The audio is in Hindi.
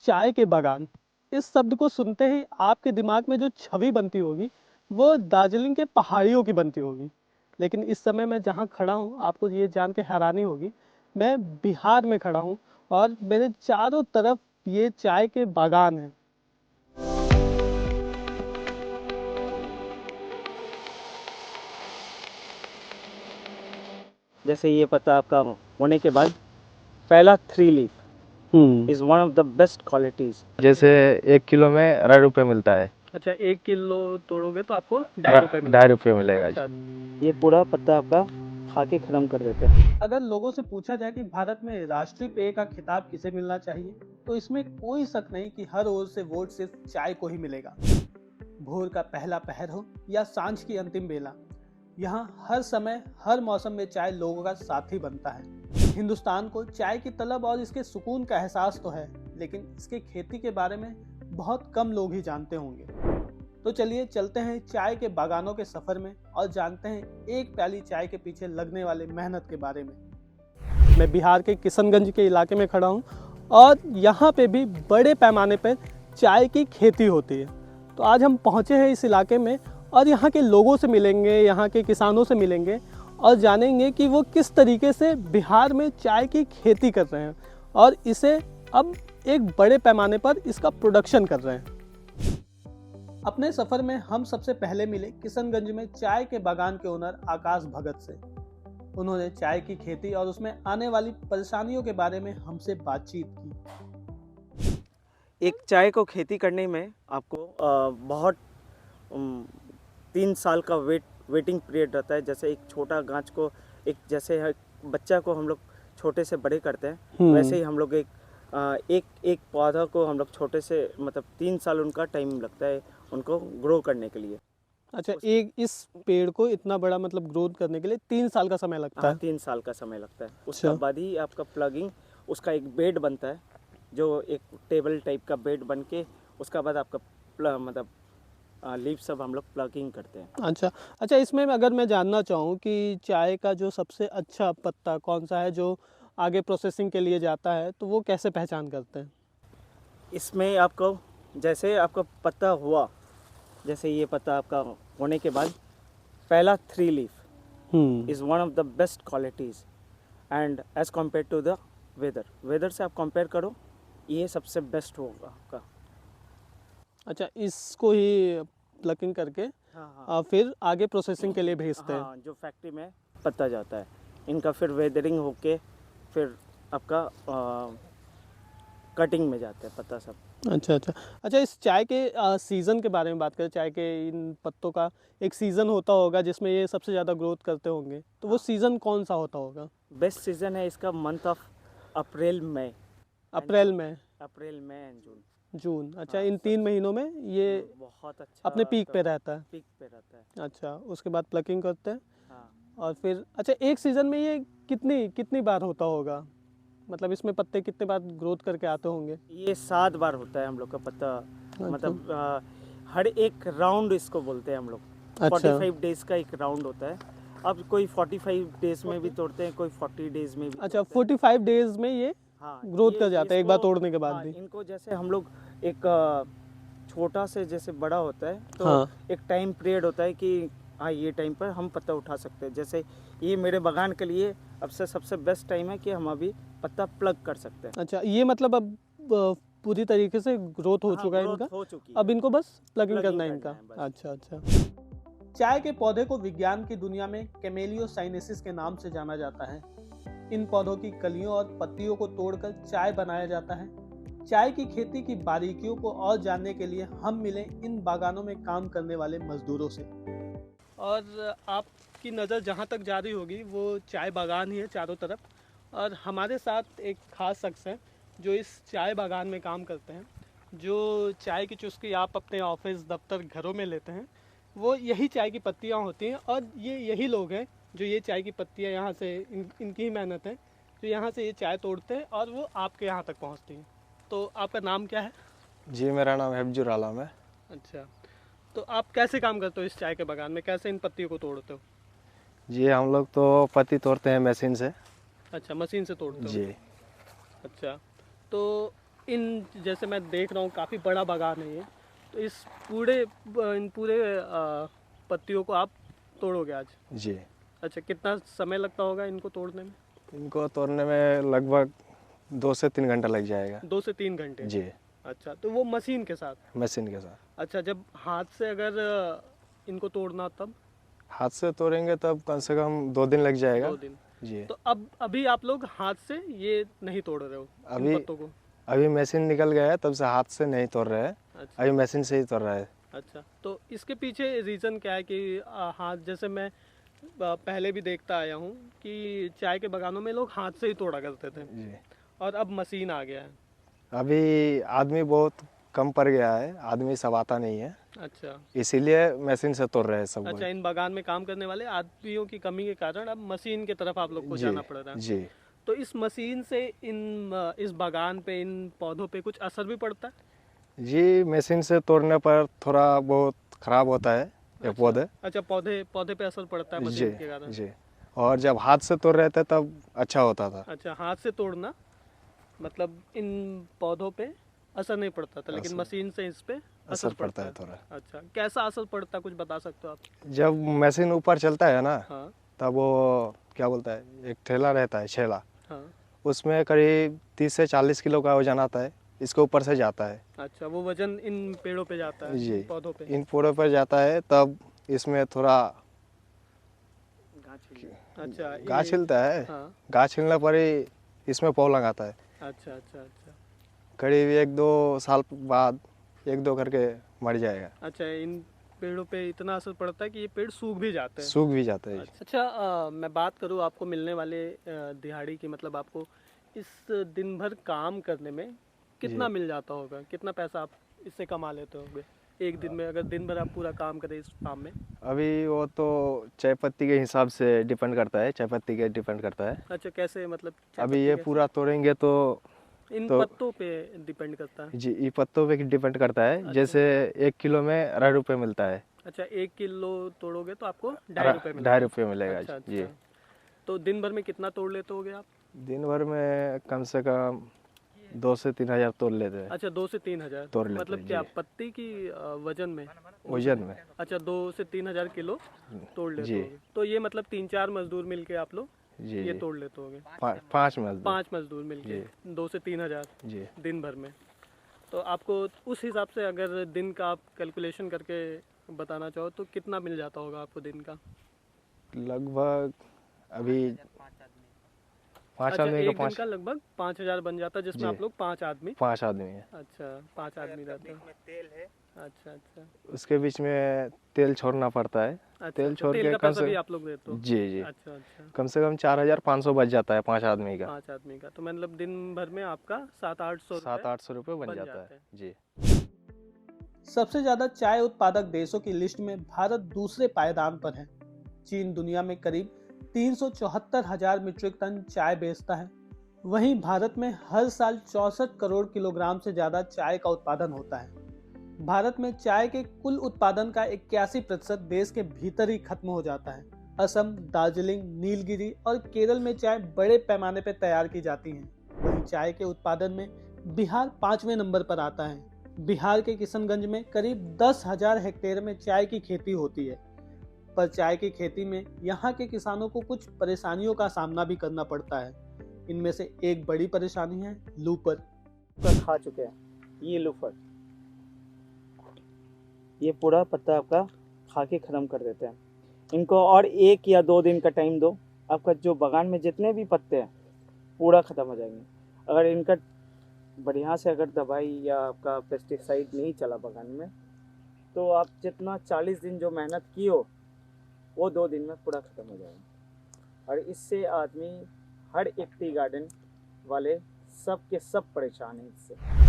चाय के बागान, इस शब्द को सुनते ही आपके दिमाग में जो छवि बनती होगी वो दार्जिलिंग के पहाड़ियों की बनती होगी। लेकिन इस समय मैं जहाँ खड़ा हूँ आपको ये जान के हैरानी होगी, मैं बिहार में खड़ा हूँ और मेरे चारों तरफ ये चाय के बागान हैं। जैसे ये पत्ता आपका होने के बाद पहला 3 leaf is one of the best qualities. जैसे 1 किलो में 2.5 रुपये मिलता है। अच्छा, 1 किलो तोड़ोगे तो आपको 2.5 रुपये मिलेगा। 2.5 रुपये मिलेगा जी। अच्छा, ये पूरा पत्ता आपका खा के खत्म कर देते हैं। अगर लोगों से पूछा जाए कि भारत में राष्ट्रीय पेय का खिताब किसे मिलना चाहिए, तो इसमें कोई शक नहीं कि हर ओर से वोट सिर्फ चाय को ही मिलेगा। भोर का पहला पहर हो या सांझ की अंतिम बेला, यहाँ हर समय हर मौसम में चाय लोगों का साथी बनता है। हिंदुस्तान को चाय की तलब और इसके सुकून का एहसास तो है, लेकिन इसके खेती के बारे में बहुत कम लोग ही जानते होंगे। तो चलिए चलते हैं चाय के बागानों के सफर में और जानते हैं एक प्याली चाय के पीछे लगने वाले मेहनत के बारे में। मैं बिहार के किशनगंज के इलाके में खड़ा हूँ और यहाँ पे भी बड़े पैमाने पर चाय की खेती होती है। तो आज हम पहुँचे हैं इस इलाके में और यहाँ के लोगों से मिलेंगे, यहाँ के किसानों से मिलेंगे और जानेंगे कि वो किस तरीके से बिहार में चाय की खेती कर रहे हैं और इसे अब एक बड़े पैमाने पर इसका प्रोडक्शन कर रहे हैं। अपने सफर में हम सबसे पहले मिले किशनगंज में चाय के बागान के ओनर आकाश भगत से। उन्होंने चाय की खेती और उसमें आने वाली परेशानियों के बारे में हमसे बातचीत की। एक चाय को खेती करने में आपको बहुत 3 साल का वेटिंग पीरियड रहता है। जैसे एक छोटा गाछ को जैसे बच्चा को हम लोग छोटे से बड़े करते हैं, वैसे ही हम लोग एक पौधा को हम लोग छोटे से मतलब 3 साल उनका टाइम लगता है उनको ग्रो करने के लिए। अच्छा, एक इस पेड़ को इतना बड़ा मतलब ग्रोथ करने के लिए 3 साल का समय लगता है? 3 साल का समय लगता है। उसका बाद ही आपका प्लगिंग, उसका एक बेड बनता है जो एक टेबल टाइप का बेड बन के उसका बाद आपका मतलब लीफ सब हम लोग प्लगिंग करते हैं। अच्छा, इसमें अगर मैं जानना चाहूँ कि चाय का जो सबसे अच्छा पत्ता कौन सा है जो आगे प्रोसेसिंग के लिए जाता है, तो वो कैसे पहचान करते हैं? इसमें आपको जैसे आपका पत्ता हुआ, जैसे ये पत्ता आपका होने के बाद पहला 3 leaf is one of the best qualities and as compare to the weather से आप कंपेयर करो, ये सबसे बेस्ट होगा आपका। अच्छा, इसको ही प्लकिंग करके हाँ। फिर आगे प्रोसेसिंग के लिए भेजते हैं? हाँ, जो फैक्ट्री में पत्ता जाता है, इनका फिर वेदरिंग होके फिर आपका कटिंग में जाता है पत्ता सब। अच्छा, इस चाय के सीज़न के बारे में बात करें। चाय के इन पत्तों का एक सीज़न होता होगा जिसमें ये सबसे ज़्यादा ग्रोथ करते होंगे, तो वो सीज़न कौन सा होता होगा? बेस्ट सीज़न है इसका मंथ ऑफ अप्रैल मई अप्रैल में एंड जून। जून। अच्छा, इन 3 महीनों में ये बहुत अच्छा अपने पीक पे रहता है? पीक पे रहता है। अच्छा, उसके बाद प्लकिंग करते हैं। हाँ। और फिर अच्छा, एक सीज़न में ये कितनी कितनी बार होता होगा? मतलब इसमें पत्ते कितने बार ग्रोथ करके आते होंगे? ये 7 बार होता है हम लोग का पत्ता। मतलब हर एक राउंड इसको बोलते हैं हम लोग। 45 डेज का एक राउंड होता है। अब कोई 45 डेज में भी तोड़ते हैं, कोई 40 डेज में भी। अच्छा, 45 डेज में ये ग्रोथ कर जाता है एक बार तोड़ने के बाद भी? इनको जैसे हम लोग एक छोटा से जैसे बड़ा होता है तो एक टाइम पीरियड होता है कि हाँ ये टाइम पर हम पत्ता उठा सकते हैं। जैसे ये मेरे बागान के लिए अब से सबसे बेस्ट टाइम है कि हम अभी पत्ता प्लग कर सकते हैं। अच्छा, ये मतलब अब पूरी तरीके से ग्रोथ हो चुका है इनका? हो चुकी है। अब इनको बस प्लगिंग करना है इनका? अच्छा। चाय के पौधे को विज्ञान की दुनिया में कैमेलियो साइनेसिस के नाम से जाना जाता है। इन पौधों की कलियों और पत्तियों को तोड़कर चाय बनाया जाता है। चाय की खेती की बारीकियों को और जानने के लिए हम मिले इन बागानों में काम करने वाले मजदूरों से। और आपकी नज़र जहाँ तक जा रही होगी वो चाय बागान ही है चारों तरफ। और हमारे साथ एक ख़ास शख्स है जो इस चाय बागान में काम करते हैं। जो चाय की चुस्की आप अपने ऑफिस, दफ्तर, घरों में लेते हैं, वो यही चाय की पत्तियाँ होती हैं। और ये यही लोग हैं जो ये चाय की पत्तियाँ यहाँ से इनकी ही मेहनत है जो यहाँ से ये चाय तोड़ते हैं और वो आपके यहाँ तक पहुँचती हैं। तो आपका नाम क्या है? जी, मेरा नाम हैबजुर आलम है। अच्छा, तो आप कैसे काम करते हो इस चाय के बागान में? कैसे इन पत्तियों को तोड़ते हो? जी, हम लोग तो पत्ती तोड़ते हैं मशीन से। अच्छा, मशीन से तोड़ते हो? जी। अच्छा, तो इन जैसे मैं देख रहा हूँ काफ़ी बड़ा बागान है ये, तो इन पूरे पत्तियों को आप तोड़ोगे आज? जी। अच्छा, कितना समय लगता होगा इनको तोड़ने में? इनको तोड़ने में लगभग 2 से 3 घंटा लग जाएगा। 2 से 3 घंटे? जी, अच्छा, तो वो मशीन के साथ? मशीन के साथ। अच्छा, जब हाथ से अगर इनको तोड़ना तब? हाथ से तोड़ेंगे तब कम से कम 2 दिन लग जाएगा। 2 दिन। जी। तो अब अभी आप लोग हाथ से ये नहीं तोड़ रहे हो इन अभी पत्तों को? अभी मशीन निकल गया है, तब से हाथ से नहीं तोड़ रहे हैं। अच्छा। अभी मशीन से ही तोड़ रहा है। अच्छा, तो इसके पीछे रीज़न क्या है कि हाथ, जैसे मैं पहले भी देखता आया हूँ कि चाय के बागानों में लोग हाथ से ही तोड़ा करते थे, जी। और अब मशीन आ गया है। अभी आदमी बहुत कम पड़ गया है, आदमी सब आता नहीं है, अच्छा। इसीलिए मशीन से तोड़ रहे हैं सब अच्छा, लोग। इन बागान में काम करने वाले आदमियों की कमी के कारण अब मशीन की तरफ आप लोग को जी, जाना पड़ रहा है। जी। तो इस मशीन से इस बागान पे, इन पौधों पे कुछ असर भी पड़ता है? जी, मशीन से तोड़ने पर थोड़ा बहुत खराब होता है ये पौधे। अच्छा, पौधे पे असर पड़ता है जी, मशीन के कारण? जी। और जब हाथ से तोड़ रहे थे तब अच्छा होता था। अच्छा, हाथ से तोड़ना मतलब इन पौधों पे असर नहीं पड़ता था, लेकिन असर- मशीन से इस पे असर पड़ता है थोड़ा। अच्छा, कैसा असर पड़ता है, कुछ बता सकते हो आप? जब मशीन ऊपर चलता है ना, हाँ तब वो क्या बोलता है, एक ठेला रहता है, ठेला, हाँ। उसमें करीब 30 से 40 किलो का वजन आता है, इसके ऊपर से जाता है। अच्छा, वो वजन इन पेड़ों पे जाता है, जी, इन पौधों पे? इन पेड़ों पर जाता है, तब इसमें थोड़ा अच्छा, गाछ हिलता है। हाँ। गाछ हिलने पर ही इसमें पौ लगाता है। अच्छा अच्छा अच्छा। करीब 1-2 साल बाद 1-2 करके मर जाएगा, अच्छा, इन पेड़ों पे इतना असर पड़ता है कि ये पेड़ सूख भी जाते हैं? सूख भी जाता है। अच्छा, मैं बात करूँ आपको मिलने वाले दिहाड़ी की, मतलब आपको इस दिन भर काम करने में कितना जी। मिल जाता होगा, कितना पैसा आप इससे कमा लेते होंगे एक दिन में, अगर दिन भर आप पूरा काम करें इस काम में? अभी वो तो चाय पत्ती के हिसाब से डिपेंड करता है, चाय पत्ती के डिपेंड करता है। अच्छा, कैसे, मतलब चाय अभी पत्ती ये कैसे? पूरा तोड़ेंगे तो इन तो पत्तों पे डिपेंड करता है? जी, ये पत्तों पे डिपेंड करता है। अच्छा। जैसे 1 किलो में 2.5 रुपये मिलता है। अच्छा, 1 किलो तोड़ोगे तो आपको 2.5 रुपये मिलेगा? 2.5 रुपये मिलेगा अच्छा जी। अच्छा। तो दिन भर में कितना तोड़ लेते होगे आप? दिन भर में कम से कम 2 से 3 हज़ार तोड़ लेते हैं। अच्छा, 2 से 3 हज़ार तोड़ लेते मतलब हैं, क्या जी। पत्ती की वजन में? वजन में। अच्छा, 2 से 3 हज़ार किलो तोड़ लेते जी। होगे, तो ये मतलब 3-4 मजदूर मिलके आप लोग जी, ये जी। तोड़ लेते होगे? 5 मजदूर। 5 मजदूर मिलके 2 से 3 हज़ार जी। दिन भर में। तो आपको उस हिसाब से अगर दिन का आप कैलकुलेशन करके बताना चाहो तो कितना मिल जाता होगा आपको दिन का? लगभग अभी 5 अच्छा, आदमी एक का दिन 5 का लगभग 5,000 बन जाता है, जिसमें जी। आप लोग 5 आदमी? 5 आदमी है। अच्छा, 5 आदमी रहते हैं। तेल है। अच्छा अच्छा उसके बीच में तेल छोड़ना पड़ता है। अच्छा। तेल अच्छा, छोड़ तेल के का कम पैसा से भी आप लोग देते हो? जी, जी। अच्छा अच्छा। कम से कम 4,500 बच जाता है 5 आदमी का। 5 आदमी का, तो मतलब दिन भर में आपका 700-800 रुपये 700-800 रुपये बन बन जाता जाते है हैं। जी। सबसे ज्यादा चाय उत्पादक देशों की लिस्ट में भारत दूसरे पायदान पर है। चीन दुनिया में करीब 374,000 मीट्रिक टन चाय बेचता है। वहीं भारत में हर साल 64 करोड़ किलोग्राम से ज्यादा चाय का उत्पादन होता है। भारत में चाय के कुल उत्पादन का 81% देश के भीतर ही खत्म हो जाता है। असम, दार्जिलिंग, नीलगिरी और केरल में चाय बड़े पैमाने पर तैयार की जाती है। वहीं चाय के उत्पादन में बिहार 5वें नंबर पर आता है। बिहार के किशनगंज में करीब 10,000 हेक्टेयर में चाय की खेती होती है। पर चाय की खेती में यहाँ के किसानों को कुछ परेशानियों का सामना भी करना पड़ता है। इनमें से एक बड़ी परेशानी है लूपर। खा चुके हैं ये लूफर, ये पूरा पत्ता आपका खा के ख़त्म कर देते हैं। इनको और 1 या 2 दिन का टाइम दो, आपका जो बागान में जितने भी पत्ते हैं पूरा ख़त्म हो जाएंगे। अगर इनका बढ़िया से अगर दवाई या आपका पेस्टिसाइड नहीं चला बागान में, तो आप जितना 40 दिन जो मेहनत की हो वो 2 दिन में पूरा ख़त्म हो जाएगा। और इससे आदमी, हर एक टी गार्डन वाले सब के सब परेशान हैं इससे।